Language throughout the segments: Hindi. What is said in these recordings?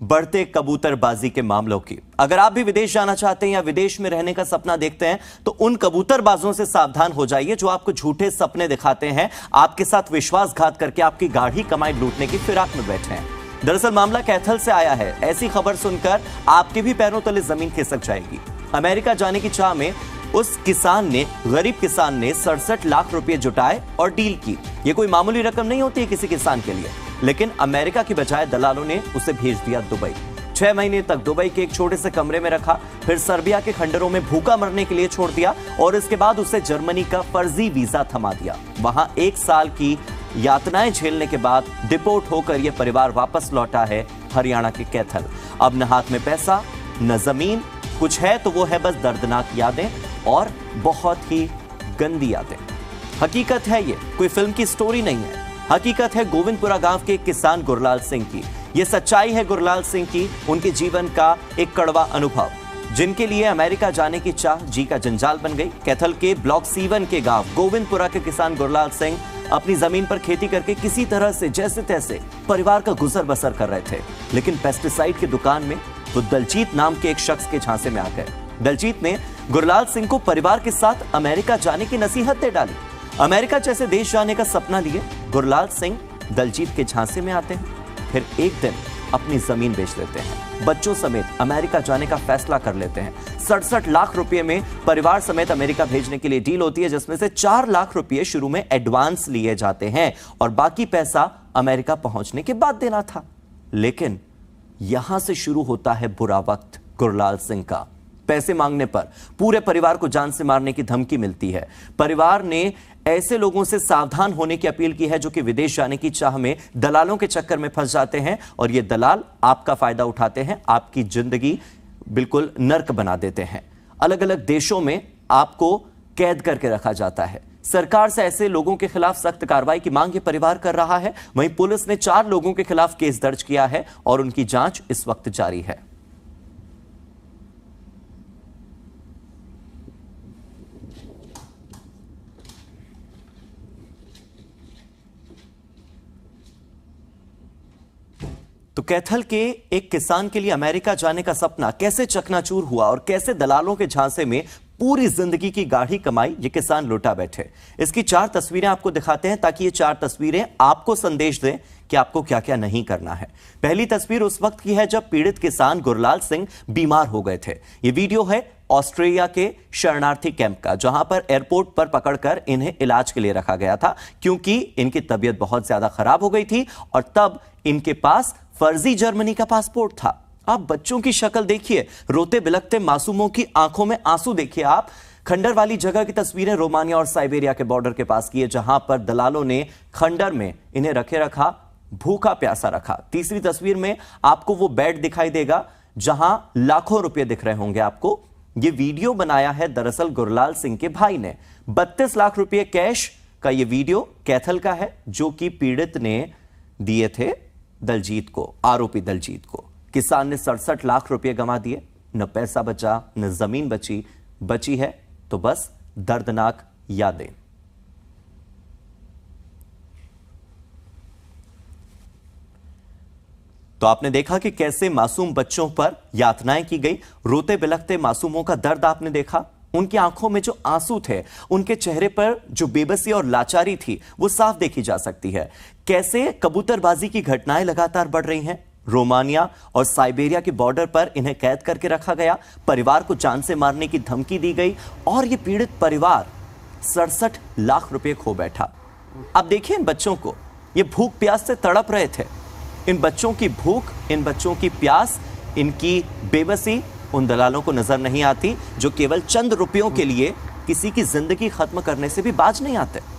बढ़ते कबूतरबाजी के मामलों की। अगर आप भी विदेश जाना चाहते हैं या विदेश में रहने का सपना देखते हैं तो उन कबूतरबाजों से सावधान हो जाइए जो आपको झूठे सपने दिखाते हैं, आपके साथ विश्वासघात करके आपकी गाढ़ी कमाई लूटने की फिराक में बैठे हैं। दरअसल मामला कैथल से आया है। ऐसी खबर सुनकर आपके भी पैरों तले जमीन खिसक जाएगी। अमेरिका जाने की चाह में उस गरीब किसान ने 67 लाख रुपए जुटाए और डील की। यह कोई मामूली रकम नहीं होती है किसी किसान के लिए, लेकिन अमेरिका की बजाय दलालों ने उसे भेज दिया दुबई। 6 महीने तक दुबई के एक छोटे से कमरे में रखा, फिर सर्बिया के खंडरों में भूखा मरने के लिए छोड़ दिया और इसके बाद उसे जर्मनी का फर्जी वीजा थमा दिया। वहां 1 साल की यातनाएं झेलने के बाद डिपोर्ट होकर यह परिवार वापस लौटा है हरियाणा के कैथल। अब न हाथ में पैसा न जमीन, कुछ है तो वो है बस दर्दनाक यादें और बहुत ही गंदी यादें। हकीकत है ये कोई फिल्म की स्टोरी नहीं है। हकीकत है गोविंदपुरा गांव के किसान गुरलाल सिंह की। ये सच्चाई है गुरलाल सिंह की, उनके जीवन का एक कड़वा अनुभव, जिनके लिए अमेरिका जाने की चाह जी का जंजाल बन गई। कैथल के ब्लॉक C1 के गांव गोविंदपुरा के किसान गुरलाल सिंह अपनी जमीन पर खेती करके किसी तरह से जैसे तैसे परिवार का गुजर बसर कर रहे थे, लेकिन पेस्टिसाइड की दुकान में वो दलजीत नाम के एक शख्स के झांसे में आ गए। दलजीत ने गुरलाल सिंह को परिवार के साथ अमेरिका जाने की नसीहत दे डाली। अमेरिका जैसे देश जाने का सपना लिए गुरलाल सिंह दलजीत के झांसे में आते हैं, फिर एक दिन अपनी जमीन बेच देते हैं, बच्चों समेत अमेरिका जाने का फैसला कर लेते हैं। 67 लाख रुपए में परिवार समेत अमेरिका भेजने के लिए डील होती है, जिसमें से 4 लाख रुपए शुरू में एडवांस लिए जाते हैं और बाकी पैसा अमेरिका पहुंचने के बाद देना था। लेकिन यहां से शुरू होता है बुरा वक्त गुरलाल सिंह का। पैसे मांगने पर पूरे परिवार को जान से मारने की धमकी मिलती है। परिवार ने ऐसे लोगों से सावधान होने की अपील की है जो कि विदेश जाने की चाह में दलालों के चक्कर में फंस जाते हैं और ये दलाल आपका फायदा उठाते हैं, आपकी जिंदगी बिल्कुल नर्क बना देते हैं। अलग अलग देशों में आपको कैद करके रखा जाता है। सरकार से ऐसे लोगों के खिलाफ सख्त कार्रवाई की मांग ये परिवार कर रहा है। वहीं पुलिस ने 4 लोगों के खिलाफ केस दर्ज किया है और उनकी जांच इस वक्त जारी है। तो कैथल के एक किसान के लिए अमेरिका जाने का सपना कैसे चकनाचूर हुआ और कैसे दलालों के झांसे में पूरी जिंदगी की गाढ़ी कमाई ये किसान लुटा बैठे, इसकी 4 तस्वीरें आपको दिखाते हैं ताकि ये 4 तस्वीरें आपको संदेश दें कि आपको क्या क्या नहीं करना है। पहली तस्वीर उस वक्त की है जब पीड़ित किसान गुरलाल सिंह बीमार हो गए थे। ये वीडियो है ऑस्ट्रेलिया के शरणार्थी कैंप का, जहां पर एयरपोर्ट पर पकड़कर इन्हें इलाज के लिए रखा गया था क्योंकि इनकी तबीयत बहुत ज्यादा खराब हो गई थी और तब इनके पास फर्जी जर्मनी का पासपोर्ट था। आप बच्चों की शक्ल देखिए, रोते बिलखते मासूमों की आंखों में आंसू देखिए आप। खंडर वाली जगह की तस्वीरें रोमानिया और साइबेरिया के बॉर्डर के पास की है, जहां पर दलालों ने खंडर में इन्हें रखा, भूखा प्यासा रखा। तीसरी तस्वीर में आपको वो बेड दिखाई देगा जहां लाखों रुपए दिख रहे होंगे आपको। ये वीडियो बनाया है दरअसल गुरलाल सिंह के भाई ने। 32 लाख रुपए कैश का ये वीडियो कैथल का है जो कि पीड़ित ने दिए थे दलजीत को, आरोपी दलजीत को। किसान ने 67 लाख रुपए गंवा दिए, न पैसा बचा न जमीन बची है तो बस दर्दनाक यादें। तो आपने देखा कि कैसे मासूम बच्चों पर यातनाएं की गई, रोते बिलखते मासूमों का दर्द आपने देखा। उनकी आंखों में जो आंसू थे, उनके चेहरे पर जो बेबसी और लाचारी थी वो साफ देखी जा सकती है। कैसे कबूतरबाजी की घटनाएं लगातार बढ़ रही हैं। रोमानिया और साइबेरिया के बॉर्डर पर इन्हें कैद करके रखा गया, परिवार को जान से मारने की धमकी दी गई और यह पीड़ित परिवार 67 लाख रुपए खो बैठा। अब देखिए इन बच्चों को, ये भूख प्यास से तड़प रहे थे। इन बच्चों की भूख, इन बच्चों की प्यास, इनकी बेबसी उन दलालों को नजर नहीं आती जो केवल चंद रुपयों के लिए किसी की जिंदगी खत्म करने से भी बाज नहीं आते।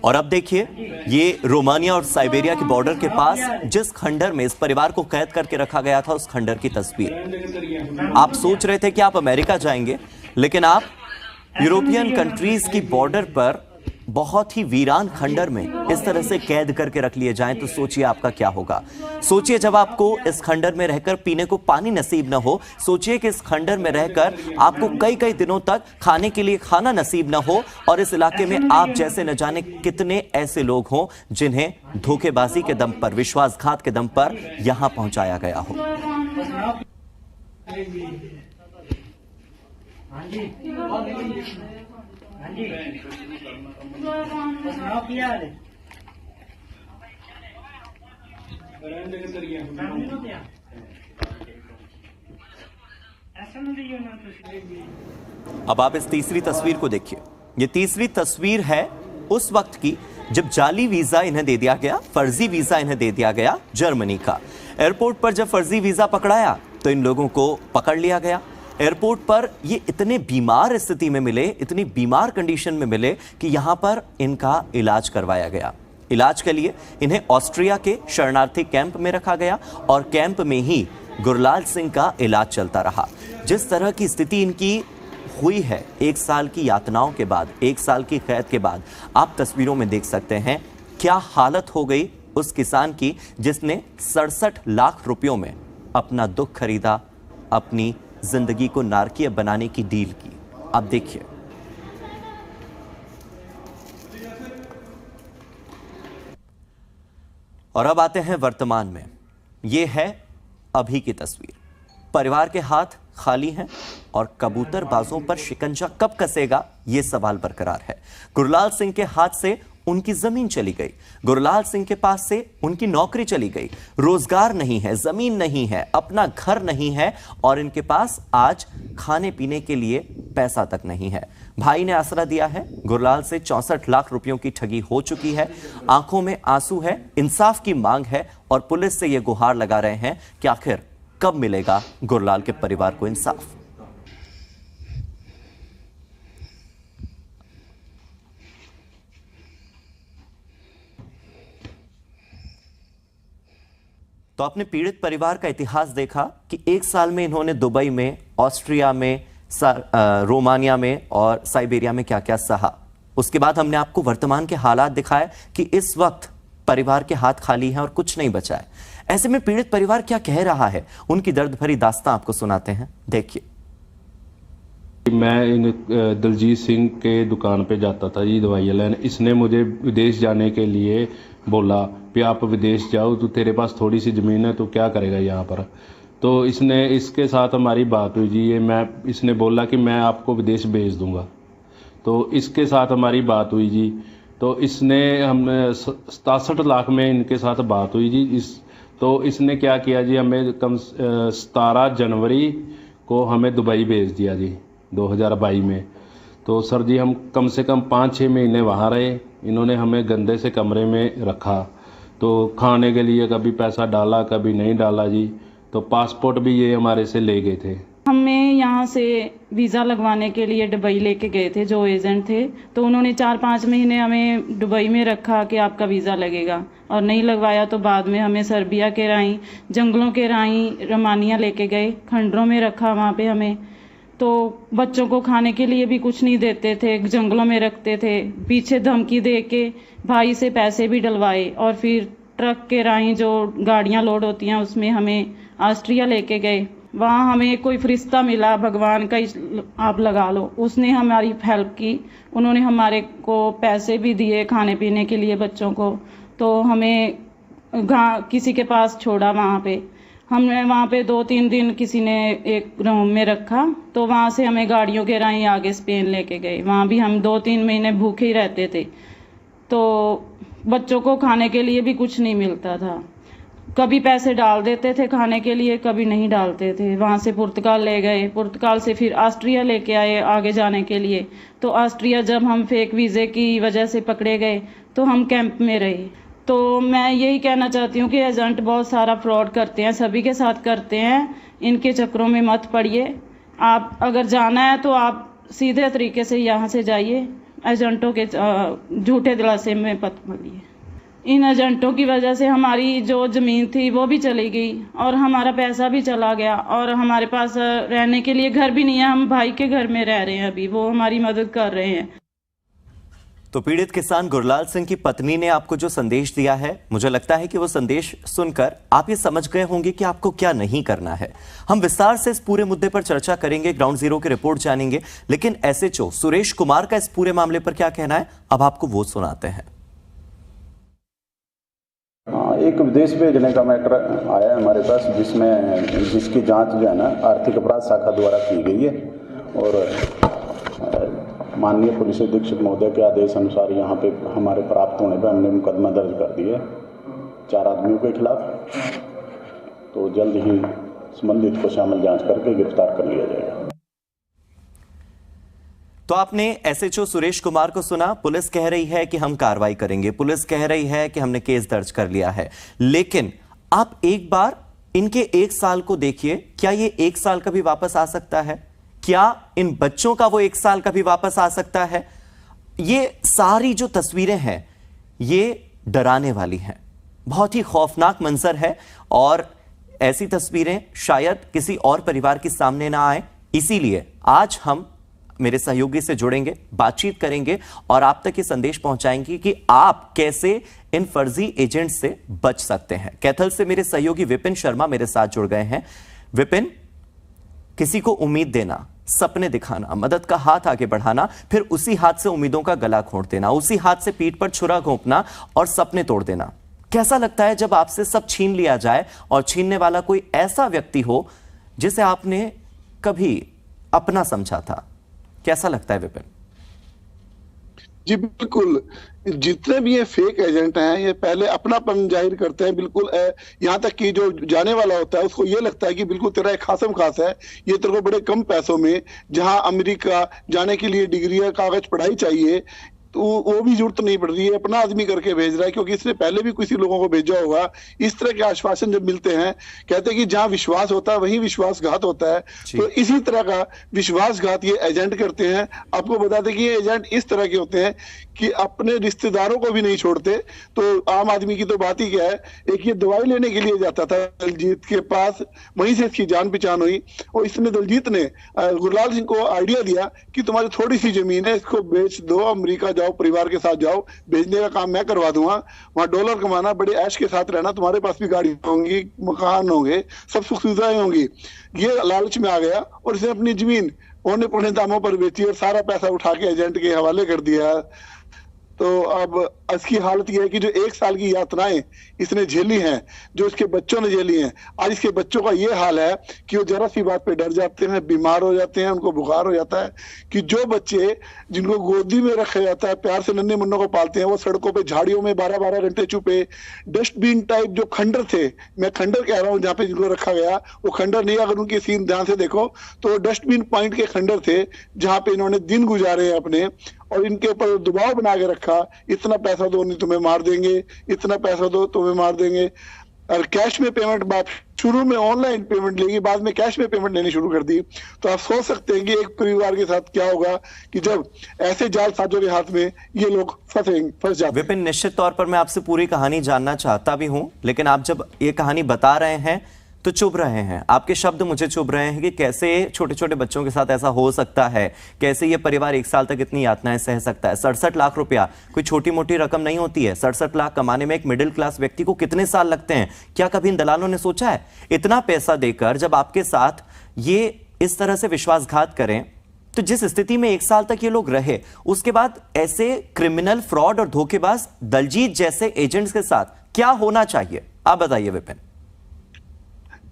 और अब देखिए, ये रोमानिया और साइबेरिया के बॉर्डर के पास जिस खंडर में इस परिवार को कैद करके रखा गया था, उस खंडर की तस्वीर। आप सोच रहे थे कि आप अमेरिका जाएंगे, लेकिन आप यूरोपियन कंट्रीज की बॉर्डर पर बहुत ही वीरान खंडर में इस तरह से कैद करके रख लिए जाएं तो सोचिए आपका क्या होगा। सोचिए जब आपको इस खंडर में रहकर पीने को पानी नसीब न हो, सोचिए कि इस खंडर में रहकर आपको कई कई दिनों तक खाने के लिए खाना नसीब न हो, और इस इलाके में आप जैसे न जाने कितने ऐसे लोग हों जिन्हें धोखेबाजी के दम पर, विश्वासघात के दम पर यहां पहुंचाया गया हो। अब आप इस तीसरी तस्वीर को देखिए। ये तीसरी तस्वीर है उस वक्त की जब जाली वीजा इन्हें दे दिया गया, फर्जी वीजा इन्हें दे दिया गया जर्मनी का। एयरपोर्ट पर जब फर्जी वीजा पकड़ाया तो इन लोगों को पकड़ लिया गया। एयरपोर्ट पर ये इतने बीमार स्थिति में मिले, इतनी बीमार कंडीशन में मिले कि यहां पर इनका इलाज करवाया गया। इलाज के लिए इन्हें ऑस्ट्रिया के शरणार्थी कैंप में रखा गया और कैंप में ही गुरलाल सिंह का इलाज चलता रहा। जिस तरह की स्थिति इनकी हुई है 1 साल की यातनाओं के बाद, 1 साल की कैद के बाद, आप तस्वीरों में देख सकते हैं क्या हालत हो गई उस किसान की जिसने 67 लाख रुपयों में अपना दुख खरीदा, अपनी जिंदगी को नारकीय बनाने की डील की। आप देखिए, और अब आते हैं वर्तमान में। यह है अभी की तस्वीर। परिवार के हाथ खाली हैं और कबूतरबाजों पर शिकंजा कब कसेगा, यह सवाल बरकरार है। गुरलाल सिंह के हाथ से उनकी जमीन चली गई, गुरलाल सिंह के पास से उनकी नौकरी चली गई, रोजगार नहीं है, जमीन नहीं है, अपना घर नहीं है, और इनके पास आज खाने पीने के लिए पैसा तक नहीं है। भाई ने आसरा दिया है, गुरलाल से 64 लाख रुपयों की ठगी हो चुकी है। आंखों में आंसू है, इंसाफ की मांग है, और पुलिस से यह गुहार लगा रहे हैं कि आखिर कब मिलेगा गुरलाल के परिवार को इंसाफ। तो आपने पीड़ित परिवार का इतिहास देखा कि 1 साल में इन्होंने दुबई में, ऑस्ट्रिया में, रोमानिया में और साइबेरिया में क्या क्या सहा। उसके बाद हमने आपको वर्तमान के हालात दिखाए कि इस वक्त परिवार के हाथ खाली हैं और कुछ नहीं बचा है। ऐसे में पीड़ित परिवार क्या कह रहा है, उनकी दर्द भरी दास्तां आपको सुनाते हैं, देखिए। मैं दलजीत सिंह के दुकान पे जाता था जी दवाइयाँ लेने। इसने मुझे विदेश जाने के लिए बोला कि आप विदेश जाओ, तो तेरे पास थोड़ी सी ज़मीन है, तो क्या करेगा यहाँ पर। तो इसके साथ हमारी बात हुई जी। इसने बोला कि मैं आपको विदेश भेज दूँगा। तो इसके साथ हमारी बात हुई जी। तो हम 67 लाख में इनके साथ बात हुई जी। तो इसने क्या किया जी, हमें 17 जनवरी को हमें दुबई भेज दिया जी 2022 में। तो सर जी हम कम से कम 5-6 महीने वहाँ रहे। इन्होंने हमें गंदे से कमरे में रखा। तो खाने के लिए कभी पैसा डाला, कभी नहीं डाला जी। तो पासपोर्ट भी ये हमारे से ले गए थे। हमें यहाँ से वीज़ा लगवाने के लिए दुबई लेके गए थे जो एजेंट थे। तो उन्होंने 4-5 महीने हमें दुबई में रखा कि आपका वीज़ा लगेगा, और नहीं लगवाया तो बाद में हमें सर्बिया के राही, जंगलों के राही रोमानिया लेके गए, खंडरों में रखा वहाँ पे हमें। तो बच्चों को खाने के लिए भी कुछ नहीं देते थे, जंगलों में रखते थे। पीछे धमकी दे के भाई से पैसे भी डलवाए, और फिर ट्रक के राही जो गाड़ियाँ लोड होती हैं उसमें हमें ऑस्ट्रिया लेके गए। वहाँ हमें कोई फरिश्ता मिला, भगवान का आप लगा लो, उसने हमारी हेल्प की। उन्होंने हमारे को पैसे भी दिए खाने पीने के लिए बच्चों को। तो हमें किसी के पास छोड़ा वहाँ पे। हमने वहाँ पे 2-3 दिन किसी ने एक रूम में रखा। तो वहाँ से हमें गाड़ियों के राही आगे स्पेन लेके गए। वहाँ भी हम 2-3 महीने भूखे ही रहते थे। तो बच्चों को खाने के लिए भी कुछ नहीं मिलता था। कभी पैसे डाल देते थे खाने के लिए, कभी नहीं डालते थे। वहाँ से पुर्तगाल ले गए, पुर्तगाल से फिर ऑस्ट्रिया लेके आए आगे जाने के लिए। तो ऑस्ट्रिया जब हम फेक वीज़े की वजह से पकड़े गए तो हम कैंप में रहे। तो मैं यही कहना चाहती हूँ कि एजेंट बहुत सारा फ्रॉड करते हैं, सभी के साथ करते हैं। इनके चक्रों में मत पड़िए। आप अगर जाना है तो आप सीधे तरीके से यहाँ से जाइए। एजेंटों के झूठे दिलासे में पत मिली है। इन एजेंटों की वजह से हमारी जो ज़मीन थी वो भी चली गई और हमारा पैसा भी चला गया और हमारे पास रहने के लिए घर भी नहीं है। हम भाई के घर में रह रहे हैं, अभी वो हमारी मदद कर रहे हैं। तो पीड़ित किसान गुरलाल सिंह की पत्नी ने आपको जो संदेश दिया है, मुझे लगता है कि वो संदेश सुनकर आप ये समझ गए होंगे कि आपको क्या नहीं करना है। हम विस्तार से इस पूरे मुद्दे पर चर्चा करेंगे, ग्राउंड जीरो की रिपोर्ट जानेंगे, लेकिन एसएचओ सुरेश कुमार का इस पूरे मामले पर क्या कहना है, अब आपको वो सुनाते हैं। एक विदेश भेजने का मैटर आया है हमारे पास, जिसकी जांच जो है ना आर्थिक अपराध शाखा द्वारा की गई है और माननीय पुलिस अधीक्षक महोदय के आदेश अनुसार यहाँ पे हमारे प्राप्त होने पर हमने मुकदमा दर्ज कर दिया 4 आदमियों के खिलाफ। तो जल्द ही संबंधित को शामिल जांच करके गिरफ्तार कर लिया जाएगा। तो आपने एसएचओ सुरेश कुमार को सुना। पुलिस कह रही है कि हम कार्रवाई करेंगे, पुलिस कह रही है कि हमने केस दर्ज कर लिया है, लेकिन आप एक बार इनके 1 साल को देखिए। क्या ये 1 साल कभी वापस आ सकता है? क्या इन बच्चों का वो 1 साल कभी वापस आ सकता है? ये सारी जो तस्वीरें हैं ये डराने वाली हैं, बहुत ही खौफनाक मंजर है और ऐसी तस्वीरें शायद किसी और परिवार के सामने ना आए। इसीलिए आज हम मेरे सहयोगी से जुड़ेंगे, बातचीत करेंगे और आप तक ये संदेश पहुंचाएंगे कि आप कैसे इन फर्जी एजेंट से बच सकते हैं। कैथल से मेरे सहयोगी विपिन शर्मा मेरे साथ जुड़ गए हैं। विपिन, किसी को उम्मीद देना, सपने दिखाना, मदद का हाथ आगे बढ़ाना, फिर उसी हाथ से उम्मीदों का गला घोंट देना, उसी हाथ से पीठ पर छुरा घोंपना और सपने तोड़ देना। कैसा लगता है जब आपसे सब छीन लिया जाए और छीनने वाला कोई ऐसा व्यक्ति हो जिसे आपने कभी अपना समझा था? कैसा लगता है विपिन? जी बिल्कुल, जितने भी ये फेक एजेंट हैं ये पहले अपनापन जाहिर करते हैं। बिल्कुल यहाँ तक कि जो जाने वाला होता है उसको ये लगता है कि बिल्कुल तेरा एक खासम खास है, ये तेरे को बड़े कम पैसों में, जहाँ अमेरिका जाने के लिए डिग्री या कागज पढ़ाई चाहिए तो वो भी जरूरत नहीं पड़ रही है, अपना आदमी करके भेज रहा है, क्योंकि इसने पहले भी किसी लोगों को भेजा होगा। इस तरह के आश्वासन जब मिलते हैं, कहते हैं कि जहां विश्वास होता है वहीं विश्वासघात होता है। तो इसी तरह का विश्वासघात ये एजेंट करते हैं। आपको बता दें कि ये एजेंट इस तरह के होते हैं कि अपने रिश्तेदारों को भी नहीं छोड़ते। तो आम आदमी की तो बात ही क्या है, एक ये दवाई लेने के लिए जाता था दलजीत के पास, वहीं से इसकी जान पहचान हुई और इसने दलजीत ने गुरलाल सिंह को आइडिया दिया कि तुम्हारी थोड़ी सी जमीन है, इसको बेच दो, अमेरिका जाओ, परिवार के साथ जाओ, भेजने का काम मैं करवा दूंगा, वहां डॉलर कमाना, बड़े ऐश के साथ रहना, तुम्हारे पास भी गाड़ी होंगी, मकान होंगे, सब सुख सुविधाएं होंगी। ये लालच में आ गया और इसने अपनी जमीन औने पौने दामों पर बेची और सारा पैसा उठा के एजेंट के हवाले कर दिया। तो अब इसकी हालत यह है कि जो 1 साल की यातनाएं इसने झेली हैं, जो इसके बच्चों ने झेली हैं, आज इसके बच्चों का ये हाल है कि वो जरा सी बात पे डर जाते हैं, बीमार हो जाते हैं, उनको बुखार हो जाता है। कि जो बच्चे जिनको गोदी में रखा जाता है, प्यार से नन्हे मुन्नों को पालते हैं, वो सड़कों पे झाड़ियों में 12-12 घंटे छुपे, डस्टबिन टाइप जो खंडर थे, मैं खंडर कह रहा हूँ जहाँ पे जिनको रखा गया, वो खंडर नहीं, अगर उनकी सीन ध्यान से देखो तो डस्टबिन पॉइंट के खंडर थे जहाँ पे इन्होंने दिन गुजारे हैं अपने, और इनके ऊपर दबाव बना के रखा, इतना पैसा दो नहीं तुम्हें मार देंगे, इतना पैसा दो तुम्हें मार देंगे। और कैश में पेमेंट, बात शुरू में ऑनलाइन पेमेंट लेगी, बाद में कैश में पेमेंट लेनी शुरू कर दी। तो आप सोच सकते हैं कि एक परिवार के साथ क्या होगा कि जब ऐसे जालसाजों के हाथ में ये लोग फंस जाते हैं। विपिन, निश्चित तौर पर मैं आपसे पूरी कहानी जानना चाहता भी हूं, लेकिन आप जब ये कहानी बता रहे हैं तो चुभ रहे हैं, आपके शब्द मुझे चुभ रहे हैं कि कैसे छोटे छोटे बच्चों के साथ ऐसा हो सकता है, कैसे ये परिवार 1 साल तक इतनी यातनाएं सह सकता है। 67 लाख रुपया कोई छोटी मोटी रकम नहीं होती है। 67 लाख कमाने में एक मिडिल क्लास व्यक्ति को कितने साल लगते हैं? क्या कभी इन दलालों ने सोचा है इतना पैसा देकर जब आपके साथ ये इस तरह से विश्वासघात करें, तो जिस स्थिति में 1 साल तक ये लोग रहे, उसके बाद ऐसे क्रिमिनल, फ्रॉड और धोखेबाज दलजीत जैसे एजेंट्स के साथ क्या होना चाहिए? आप बताइए विपिन।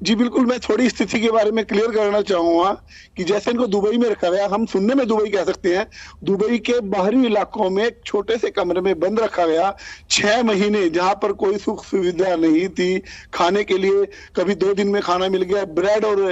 जी बिल्कुल, मैं थोड़ी स्थिति के बारे में क्लियर करना चाहूंगा कि जैसे इनको दुबई में रखा गया, हम सुनने में दुबई कह सकते हैं, दुबई के बाहरी इलाकों में एक छोटे से कमरे में बंद रखा गया 6 महीने, जहां पर कोई सुख सुविधा नहीं थी, खाने के लिए कभी 2 दिन में खाना मिल गया, ब्रेड और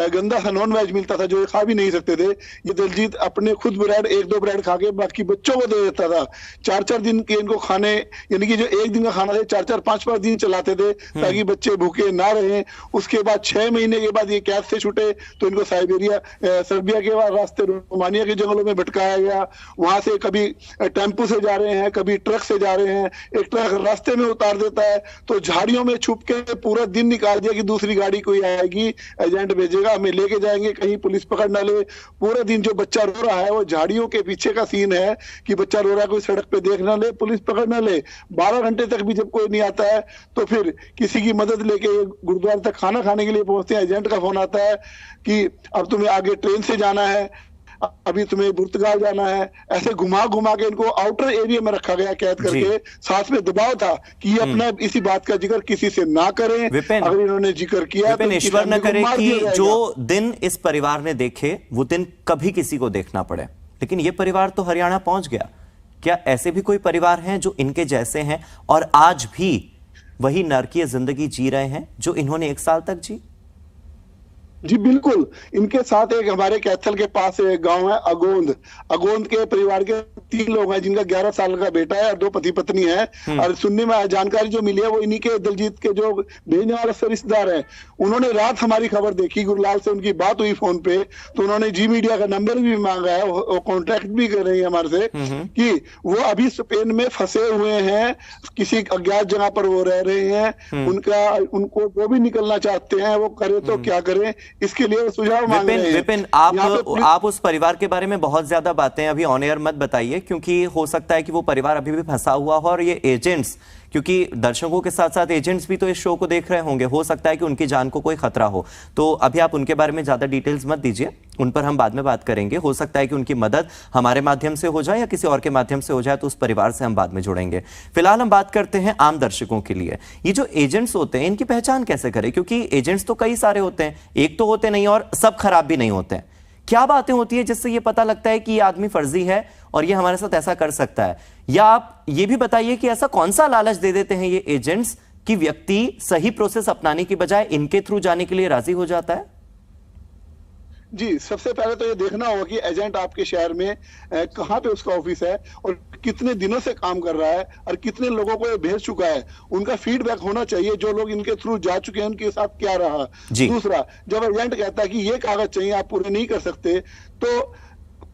गंदा सा नॉन वेज मिलता था जो खा भी नहीं सकते थे। ये दलजीत अपने खुद ब्रेड 1-2 ब्रेड खा के बाकी बच्चों को दे देता था। 4-4 दिन के इनको खाने, यानी कि जो 1 दिन का खाना थे 4-4, 5-5 दिन चलाते थे ताकि बच्चे भूखे ना रहे। उसके उसके बाद 6 महीने के बाद ये कैद से छूटे तो इनको सर्बिया के रास्ते रोमानिया के जंगलों में भटकाया गया। वहां से कभी टेम्पो से जा रहे हैं, कभी ट्रक से जा रहे हैं, एक ट्रक रास्ते में उतार देता है तो झाड़ियों में छुप के पूरा दिन निकाल दिया कि दूसरी गाड़ी कोई आएगी, एजेंट भेजेगा, हमें लेके जाएंगे, कहीं पुलिस पकड़ ना ले। पूरा दिन जो बच्चा रो रहा है वो झाड़ियों के पीछे का सीन है कि बच्चा रो रहा है, कोई सड़क पे देख ना ले, पुलिस पकड़ ना ले। 12 घंटे तक भी जब कोई नहीं आता है तो फिर किसी की मदद लेके गुरुद्वारा तक खाना खाने के लिए पहुंचते हैं। एजेंट का फोन आता है कि अब तुम्हें आगे ट्रेन से जाना है, अभी तुम्हें पुर्तगाल जाना है। ऐसे घुमा घुमा के इनको आउटर एरिया में रखा गया कैद करके। साथ में दबाव था कि ये अपना इसी बात का जिक्र किसी से ना करें। अगर इन्होंने जिक्र किया तो ईश्वर न करे कि जो दिन इस परिवार ने देखे वो दिन कभी किसी को देखना पड़े। लेकिन ये परिवार तो हरियाणा पहुंच गया। क्या ऐसे भी कोई परिवार हैं जो इनके जैसे हैं और आज भी वही नरकीय जिंदगी जी रहे हैं जो इन्होंने 1 साल तक जी? जी बिल्कुल। इनके साथ एक हमारे कैथल के पास एक गांव है अगोंद के परिवार के 3 लोग हैं जिनका 11 साल का बेटा है और 2 पति पत्नी है। और सुनने में जानकारी जो मिली है वो इन्हीं के दलजीत के जो भेजने वाले रिश्तेदार हैं, उन्होंने रात हमारी खबर देखी, गुरलाल से उनकी बात हुई फोन पे, तो उन्होंने जी मीडिया का नंबर भी मांगा है, वो कॉन्टेक्ट भी कर रही है हमारे से कि वो अभी स्पेन में फंसे हुए हैं, किसी अज्ञात जगह पर वो रह रहे हैं। उनको जो भी निकलना चाहते हैं वो करे तो क्या करें, इसके लिए सुझाव मांग रहे हैं। विपिन, आप उस परिवार के बारे में बहुत ज्यादा बातें अभी ऑन एयर मत बताइए, क्योंकि हो सकता है कि वो परिवार अभी भी फंसा हुआ हो और ये एजेंट्स, क्योंकि दर्शकों के साथ साथ एजेंट्स भी तो इस शो को देख रहे होंगे, हो सकता है कि उनकी जान को कोई खतरा हो। तो अभी आप उनके बारे में ज्यादा डिटेल्स मत दीजिए, उन पर हम बाद में बात करेंगे। हो सकता है कि उनकी मदद हमारे माध्यम से हो जाए या किसी और के माध्यम से हो जाए, तो उस परिवार से हम बाद में जुड़ेंगे। फिलहाल हम बात करते हैं आम दर्शकों के लिए। ये जो एजेंट्स होते हैं इनकी पहचान कैसे करें, क्योंकि एजेंट्स तो कई सारे होते हैं, एक तो होते नहीं और सब खराब भी नहीं होते हैं। क्या बातें होती है जिससे ये पता लगता है कि ये आदमी फर्जी है और ये हमारे साथ ऐसा कर सकता है? या आप ये भी बताइए कि ऐसा कौन सा लालच दे देते हैं ये एजेंट्स कि व्यक्ति सही प्रोसेस अपनाने की बजाय इनके थ्रू जाने के लिए राजी हो जाता है? जी, सबसे पहले तो ये देखना होगा कि एजेंट आपके शहर में कहाँ पे उसका ऑफिस है और कितने दिनों से काम कर रहा है और कितने लोगों को ये भेज चुका है। उनका फीडबैक होना चाहिए, जो लोग इनके थ्रू जा चुके हैं उनके साथ क्या रहा। दूसरा, जब एजेंट कहता है कि ये कागज चाहिए, आप पूरे नहीं कर सकते, तो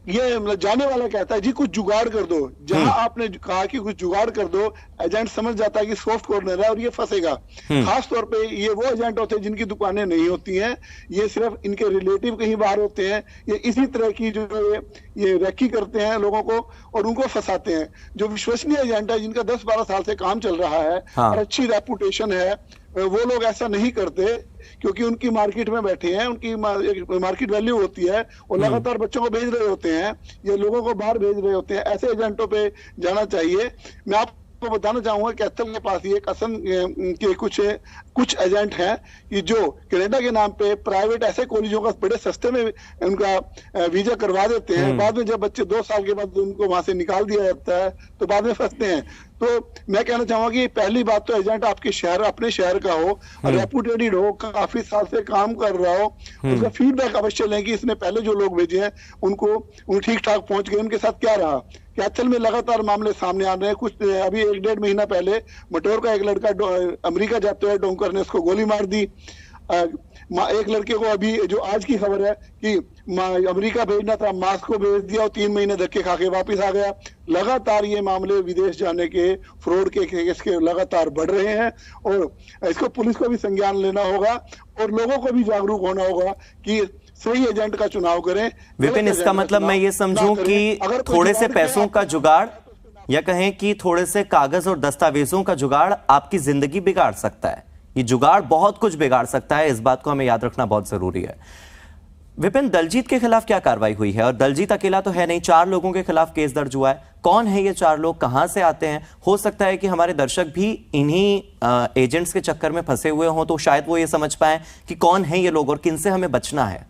ये जाने वाला कहता है जी कुछ जुगाड़ कर दो। जहां आपने कहा कि कुछ जुगाड़ कर दो, एजेंट समझ जाता है कि सॉफ्ट कॉर्नर है और ये फंसेगा। खास तौर पे ये वो एजेंट होते हैं जिनकी दुकानें नहीं होती हैं, ये सिर्फ इनके रिलेटिव कहीं बाहर होते हैं। ये इसी तरह की जो ये रेकी करते हैं लोगों को और उनको फंसाते हैं। जो विश्वसनीय एजेंट है, जिनका 10-12 साल से काम चल रहा है और अच्छी रेपुटेशन है, वो लोग ऐसा नहीं करते, क्योंकि उनकी मार्केट में बैठे हैं, उनकी मार्केट वैल्यू होती है, और लगातार बच्चों को भेज रहे होते हैं, ये लोगों को बाहर भेज रहे होते हैं। ऐसे एजेंटों पे जाना चाहिए। मैं आपको बताना चाहूंगा कैथल के पास ये असम के कुछ एजेंट हैं कि जो कनाडा के नाम पे प्राइवेट ऐसे कॉलेजों का बड़े सस्ते में उनका वीजा करवा देते हैं। बाद में जब बच्चे 2 साल के बाद उनको वहां से निकाल दिया जाता है तो बाद में फंसते हैं। तो मैं कहना चाहूंगा कि पहली बात तो एजेंट आपके शहर, अपने शहर का हो, रेपुटेटेड हो, काफी साल से काम कर रहा हो, उसका फीडबैक अवश्य लें कि इसने पहले जो लोग भेजे हैं उनको ठीक ठाक पहुंच गए, उनके साथ क्या रहा। कैथल में लगातार मामले सामने आ रहे हैं। कुछ अभी 1-1.5 महीना पहले मटोर का एक लड़का अमेरिका जाते हुए डोंकर ने उसको गोली मार दी। एक लड़के को अभी जो आज की खबर है कि अमेरिका भेजना था, मास्को भेज दिया और 3 महीने धक्के खा के वापिस आ गया। लगातार ये मामले विदेश जाने के, फ्रॉड के केस के लगातार बढ़ रहे हैं और इसको पुलिस को भी संज्ञान लेना होगा और लोगों को भी जागरूक होना होगा कि सही एजेंट का चुनाव करें। विपिन, इसका मतलब मैं ये समझूं कि थोड़े से पैसों का जुगाड़ या कहें कि थोड़े से कागज और दस्तावेजों का जुगाड़ आपकी जिंदगी बिगाड़ सकता है। ये जुगाड़ बहुत कुछ बिगाड़ सकता है, इस बात को हमें याद रखना बहुत जरूरी है। विपिन, दलजीत के खिलाफ क्या कार्रवाई हुई है? और दलजीत अकेला तो है नहीं, 4 लोगों के खिलाफ केस दर्ज हुआ है। कौन है ये 4 लोग, कहां से आते हैं? हो सकता है कि हमारे दर्शक भी इन्हीं एजेंट्स के चक्कर में फंसे हुए हों, तो शायद वो ये समझ पाए कि कौन है ये लोग और किनसे हमें बचना है।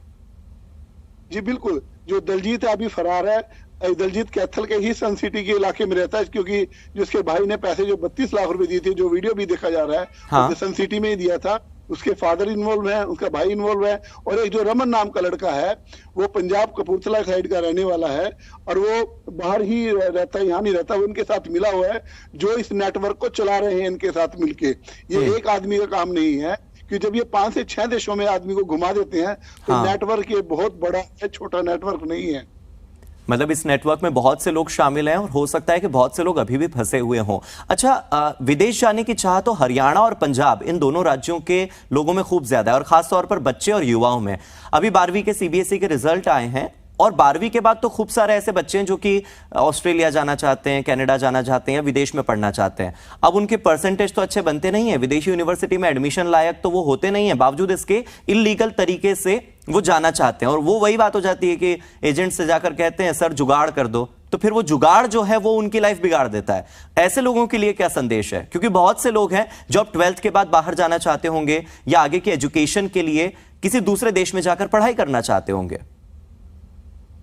जी बिल्कुल, जो दलजीत है अभी फरार है। दलजीत कैथल के ही सन सिटी के इलाके में रहता है, क्योंकि जिसके भाई ने पैसे जो 32 लाख रुपए दिए थे, जो वीडियो भी देखा जा रहा है, हाँ। सन सिटी में ही दिया था। उसके फादर इन्वॉल्व है, उसका भाई इन्वॉल्व है, और एक जो रमन नाम का लड़का है वो पंजाब कपूरथला साइड का रहने वाला है और वो बाहर ही रहता है, यहाँ नहीं रहता। वो इनके साथ मिला हुआ है, जो इस नेटवर्क को चला रहे हैं इनके साथ मिलके। ये एक आदमी का काम नहीं है, कि जब ये 5 से 6 देशों में आदमी को घुमा देते हैं तो हाँ। नेटवर्क ये बहुत बड़ा है, छोटा नेटवर्क नहीं है। मतलब इस नेटवर्क में बहुत से लोग शामिल हैं और हो सकता है कि बहुत से लोग अभी भी फंसे हुए हों। अच्छा, विदेश जाने की चाह तो हरियाणा और पंजाब इन दोनों राज्यों के लोगों में खूब ज्यादा है और खासतौर पर बच्चे और युवाओं में। अभी 12वीं के सीबीएसई के रिजल्ट आए हैं और 12वीं के बाद तो खूब सारे ऐसे बच्चे हैं जो कि ऑस्ट्रेलिया जाना चाहते हैं, कनाडा जाना चाहते हैं या विदेश में पढ़ना चाहते हैं। अब उनके परसेंटेज तो अच्छे बनते नहीं है, विदेशी यूनिवर्सिटी में एडमिशन लायक तो वो होते नहीं है, बावजूद इसके इलीगल तरीके से वो जाना चाहते हैं। और वो वही बात हो जाती है कि एजेंट से जाकर कहते हैं सर जुगाड़ कर दो, तो फिर वो जुगाड़ जो है वो उनकी लाइफ बिगाड़ देता है। ऐसे लोगों के लिए क्या संदेश है? क्योंकि बहुत से लोग हैं जो अब 12th के बाद बाहर जाना चाहते होंगे या आगे की एजुकेशन के लिए किसी दूसरे देश में जाकर पढ़ाई करना चाहते होंगे।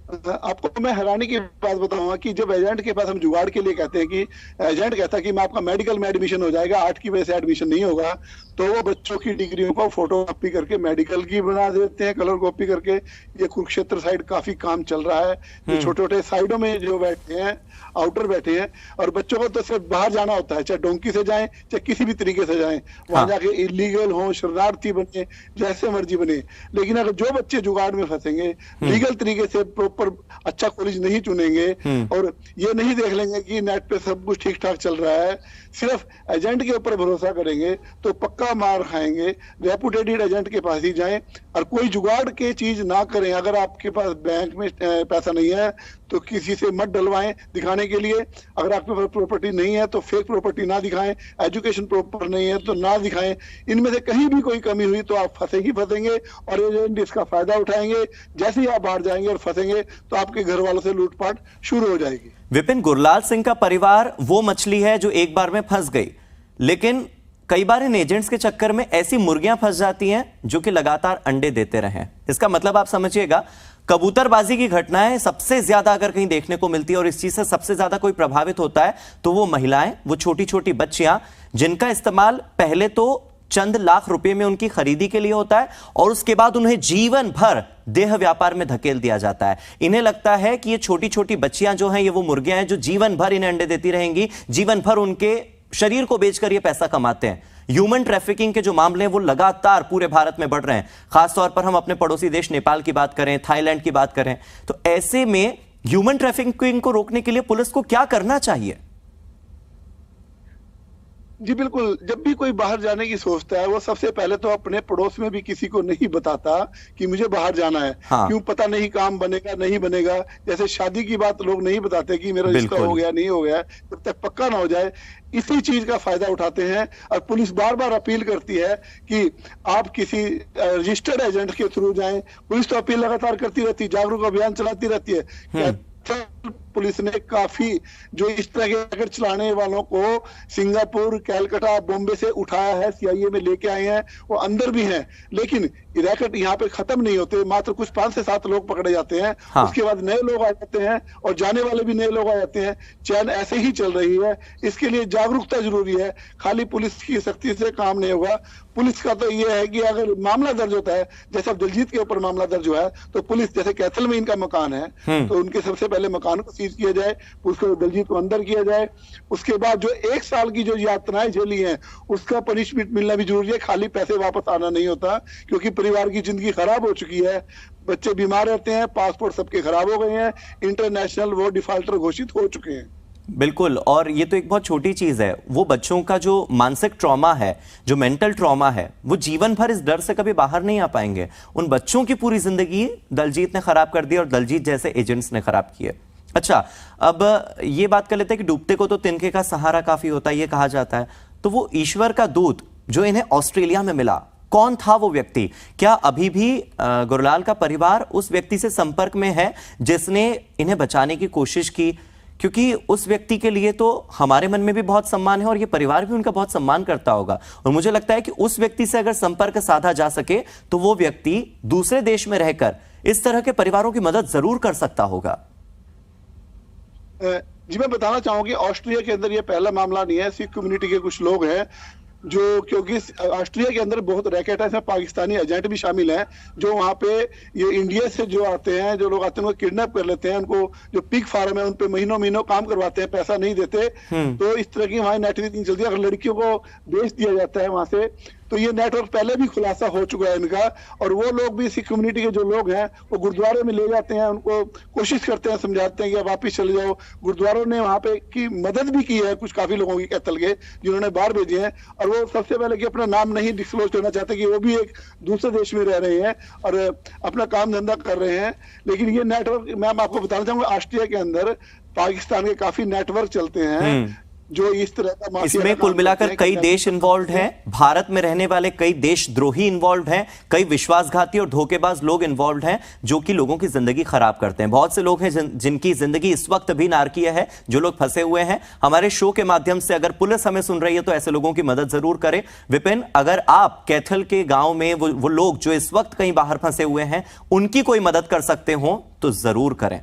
आपको मैं हैरानी की बात बताऊंगा कि जब एजेंट के पास हम जुगाड़ के लिए कहते हैं कि एजेंट कहता है कि मैं आपका मेडिकल में एडमिशन हो जाएगा, 8 की वजह से एडमिशन नहीं होगा, तो वो बच्चों की डिग्रियों को फोटो कॉपी करके मेडिकल की बना देते हैं, कलर कॉपी करके। ये कुरुक्षेत्र साइड काफी काम चल रहा है। ये छोटे छोटे साइडों में जो बैठे हैं, आउटर बैठे हैं, और बच्चों को तो सिर्फ बाहर जाना होता है, चाहे डोंकी से जाएं चाहे किसी भी तरीके से जाएं, वहां जाके इलीगल हो, शरणार्थी बने, जैसे मर्जी बने। लेकिन अगर जो बच्चे जुगाड़ में फंसेंगे, लीगल तरीके से प्रॉपर अच्छा कॉलेज नहीं चुनेंगे और ये नहीं देख लेंगे कि नेट पे सब कुछ ठीक ठाक चल रहा है, सिर्फ एजेंट के ऊपर भरोसा करेंगे तो पक्का मार खाएंगे। रेपुटेटेड एजेंट के पास ही जाएं और कोई जुगाड़ की चीज ना करें। अगर आपके पास बैंक में पैसा नहीं है तो किसी से मत डलवाएं दिखाने के लिए। अगर आपके पास प्रॉपर्टी नहीं है तो फेक प्रॉपर्टी ना दिखाएं। एजुकेशन प्रॉपर नहीं है तो ना दिखाएं। इनमें से कहीं भी कोई कमी हुई तो आप फंसे ही फंसेंगे और एजेंट इसका फायदा उठाएंगे। जैसे ही आप बाहर जाएंगे और फंसेंगे तो आपके घर वालों से लूटपाट शुरू हो जाएगी। विपिन, गुरलाल सिंह का परिवार वो मछली है जो एक बार में फंस गई, लेकिन कई बार इन एजेंट्स के चक्कर में ऐसी मुर्गियां फंस जाती हैं जो कि लगातार अंडे देते रहे। इसका मतलब आप समझिएगा, कबूतरबाजी की घटनाएं सबसे ज्यादा अगर कहीं देखने को मिलती है और इस चीज से सबसे ज्यादा कोई प्रभावित होता है तो वो महिलाएं, वो छोटी छोटी बच्चियां, जिनका इस्तेमाल पहले तो चंद लाख रुपए में उनकी खरीदी के लिए होता है और उसके बाद उन्हें जीवन भर देह व्यापार में धकेल दिया जाता है। इन्हें लगता है कि ये छोटी छोटी बच्चियां जो हैं ये वो मुर्गियां हैं जो जीवन भर इन्हें अंडे देती रहेंगी, जीवन भर उनके शरीर को बेचकर ये पैसा कमाते हैं। ह्यूमन ट्रैफिकिंग के जो मामले हैं वो लगातार पूरे भारत में बढ़ रहे हैं। खासतौर पर हम अपने पड़ोसी देश नेपाल की बात करें, थाईलैंड की बात करें, तो ऐसे में ह्यूमन ट्रैफिकिंग को रोकने के लिए पुलिस को क्या करना चाहिए? जी बिल्कुल, जब भी कोई बाहर जाने की सोचता है वो सबसे पहले तो अपने पड़ोस में भी किसी को नहीं बताता कि मुझे बाहर जाना है। हाँ। क्यों? पता नहीं काम बनेगा नहीं बनेगा। जैसे शादी की बात लोग नहीं बताते कि मेरा रिश्ता हो गया नहीं हो गया, जब तक पक्का ना हो जाए। इसी चीज का फायदा उठाते हैं और पुलिस बार बार अपील करती है कि आप किसी रजिस्टर्ड एजेंट के थ्रू जाएं। पुलिस तो अपील लगातार करती रहती है, जागरूक अभियान चलाती रहती है। पुलिस ने काफी जो इस तरह के रैकेट चलाने वालों को सिंगापुर, कलकत्ता, बॉम्बे से उठाया है, सीआईए में लेके आए हैं, वो अंदर भी हैं। लेकिन रैकेट यहाँ पे खत्म नहीं होते, मात्र कुछ 5 से 7 लोग पकड़े जाते हैं। हाँ। उसके बाद नए लोग आ जाते हैं और जाने वाले भी नए लोग आ जाते हैं। चैन ऐसे ही चल रही है। इसके लिए जागरूकता जरूरी है, खाली पुलिस की सख्ती से काम नहीं होगा। पुलिस का तो ये है कि अगर मामला दर्ज होता है, जैसे अब दिलजीत के ऊपर मामला दर्ज हुआ है, तो पुलिस, जैसे कैथल में इनका मकान है, तो उनके सबसे पहले मकान को सीज किया जाए, उसको दिलजीत को अंदर किया जाए। उसके बाद जो 1 साल की जो यातनाएं झेली हैं उसका पनिशमेंट मिलना भी जरूरी है। खाली पैसे वापस आना नहीं होता, क्योंकि परिवार की जिंदगी खराब हो चुकी है, बच्चे बीमार रहते हैं, पासपोर्ट सबके खराब हो गए हैं, इंटरनेशनल वो डिफॉल्टर घोषित हो चुके हैं। बिल्कुल, और ये तो एक बहुत छोटी चीज है। वो बच्चों का जो मानसिक ट्रॉमा है, जो मेंटल ट्रॉमा है, वो जीवन भर इस डर से कभी बाहर नहीं आ पाएंगे। उन बच्चों की पूरी जिंदगी दलजीत ने खराब कर दी और दलजीत जैसे एजेंट्स ने खराब किए। अच्छा, अब ये बात कर लेते हैं कि डूबते को तो तिनके का सहारा काफी होता है, ये कहा जाता है। तो वो ईश्वर का दूत जो इन्हें ऑस्ट्रेलिया में मिला, कौन था वो व्यक्ति? क्या अभी भी गुरलाल का परिवार उस व्यक्ति से संपर्क में है जिसने इन्हें बचाने की कोशिश की? क्योंकि उस व्यक्ति के लिए तो हमारे मन में भी बहुत सम्मान है और ये परिवार भी उनका बहुत सम्मान करता होगा। और मुझे लगता है कि उस व्यक्ति से अगर संपर्क साधा जा सके तो वो व्यक्ति दूसरे देश में रहकर इस तरह के परिवारों की मदद जरूर कर सकता होगा। जी मैं बताना चाहूंगी, ऑस्ट्रेलिया के अंदर ये पहला मामला नहीं है। सिख कम्युनिटी के कुछ लोग हैं जो, क्योंकि ऑस्ट्रेलिया के अंदर बहुत रैकेट है, इसमें पाकिस्तानी एजेंट भी शामिल हैं, जो वहाँ पे ये इंडिया से जो आते हैं, जो लोग आते हैं उनको किडनैप कर लेते हैं, उनको जो पिग फार्म है उन पे महीनों महीनों काम करवाते हैं, पैसा नहीं देते। तो इस तरह की वहाँ नेटवर्किंग चलती है। अगर लड़कियों को बेच दिया जाता है वहां से, तो ये नेटवर्क पहले भी खुलासा हो चुका है इनका, और वो लोग भी सिख कम्युनिटी के जो लोग हैं वो गुरुद्वारे में ले जाते हैं, उनको कोशिश करते हैं, समझाते हैं कि आप वापिस चले जाओ। गुरुद्वारों ने वहां पे की मदद भी की है कुछ काफी लोगों की कत्ल के, जिन्होंने बाहर भेजे हैं, और वो सबसे पहले कि अपना नाम नहीं डिस्क्लोज करना चाहते कि वो भी एक दूसरे देश में रह रहे हैं और अपना काम धंधा कर रहे हैं। लेकिन ये नेटवर्क मैं आपको बताना चाहूंगा, ऑस्ट्रिया के अंदर पाकिस्तान के काफी नेटवर्क चलते हैं जो इस तरह का माफिया इसमें कुल मिलाकर कई देश इन्वॉल्व हैं, भारत में रहने वाले कई देशद्रोही इन्वॉल्व हैं, कई विश्वासघाती और धोखेबाज लोग इन्वॉल्व हैं जो कि लोगों की जिंदगी खराब करते हैं। बहुत से लोग हैं जिनकी जिंदगी इस वक्त भी नारकीय है, जो लोग फंसे हुए हैं। हमारे शो के माध्यम से अगर पुलिस हमें सुन रही है तो ऐसे लोगों की मदद जरूर करें। विपिन, अगर आप कैथल के गांव में वो लोग जो इस वक्त कहीं बाहर फंसे हुए हैं उनकी कोई मदद कर सकते हो तो जरूर करें।